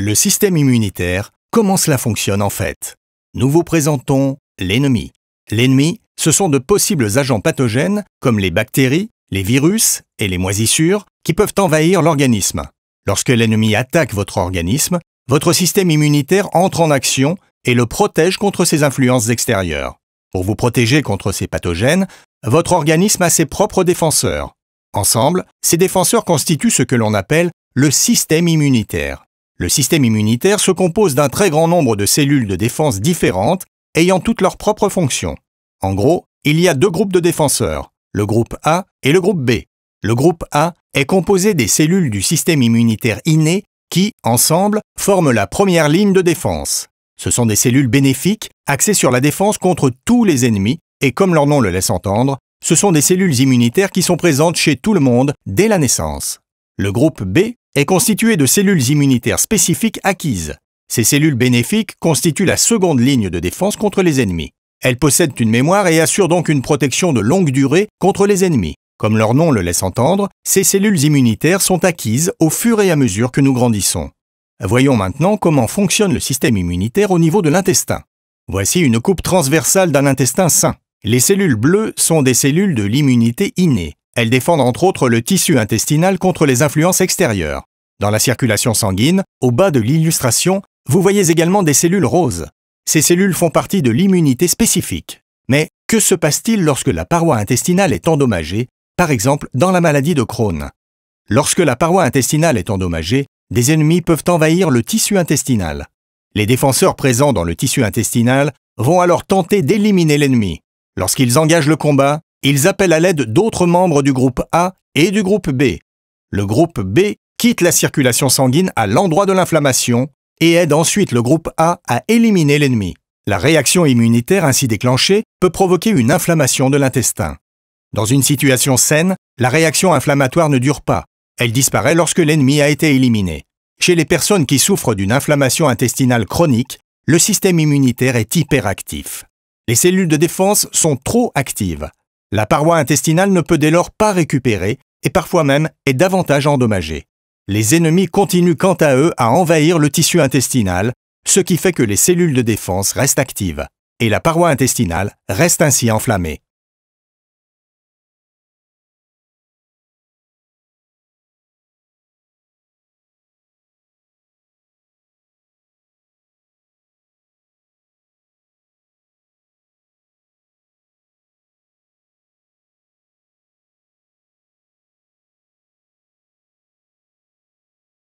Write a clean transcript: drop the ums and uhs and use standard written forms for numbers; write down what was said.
Le système immunitaire, comment cela fonctionne en fait? Nous vous présentons l'ennemi. L'ennemi, ce sont de possibles agents pathogènes comme les bactéries, les virus et les moisissures qui peuvent envahir l'organisme. Lorsque l'ennemi attaque votre organisme, votre système immunitaire entre en action et le protège contre ces influences extérieures. Pour vous protéger contre ces pathogènes, votre organisme a ses propres défenseurs. Ensemble, ces défenseurs constituent ce que l'on appelle le système immunitaire. Le système immunitaire se compose d'un très grand nombre de cellules de défense différentes ayant toutes leurs propres fonctions. En gros, il y a deux groupes de défenseurs, le groupe A et le groupe B. Le groupe A est composé des cellules du système immunitaire inné qui, ensemble, forment la première ligne de défense. Ce sont des cellules bénéfiques axées sur la défense contre tous les ennemis et, comme leur nom le laisse entendre, ce sont des cellules immunitaires qui sont présentes chez tout le monde dès la naissance. Le groupe B est constitué de cellules immunitaires spécifiques acquises. Ces cellules bénéfiques constituent la seconde ligne de défense contre les ennemis. Elles possèdent une mémoire et assurent donc une protection de longue durée contre les ennemis. Comme leur nom le laisse entendre, ces cellules immunitaires sont acquises au fur et à mesure que nous grandissons. Voyons maintenant comment fonctionne le système immunitaire au niveau de l'intestin. Voici une coupe transversale d'un intestin sain. Les cellules bleues sont des cellules de l'immunité innée. Elles défendent entre autres le tissu intestinal contre les influences extérieures. Dans la circulation sanguine, au bas de l'illustration, vous voyez également des cellules roses. Ces cellules font partie de l'immunité spécifique. Mais que se passe-t-il lorsque la paroi intestinale est endommagée, par exemple dans la maladie de Crohn? Lorsque la paroi intestinale est endommagée, des ennemis peuvent envahir le tissu intestinal. Les défenseurs présents dans le tissu intestinal vont alors tenter d'éliminer l'ennemi. Lorsqu'ils engagent le combat, ils appellent à l'aide d'autres membres du groupe A et du groupe B. Le groupe B quitte la circulation sanguine à l'endroit de l'inflammation et aide ensuite le groupe A à éliminer l'ennemi. La réaction immunitaire ainsi déclenchée peut provoquer une inflammation de l'intestin. Dans une situation saine, la réaction inflammatoire ne dure pas. Elle disparaît lorsque l'ennemi a été éliminé. Chez les personnes qui souffrent d'une inflammation intestinale chronique, le système immunitaire est hyperactif. Les cellules de défense sont trop actives. La paroi intestinale ne peut dès lors pas récupérer et parfois même est davantage endommagée. Les ennemis continuent quant à eux à envahir le tissu intestinal, ce qui fait que les cellules de défense restent actives et la paroi intestinale reste ainsi enflammée.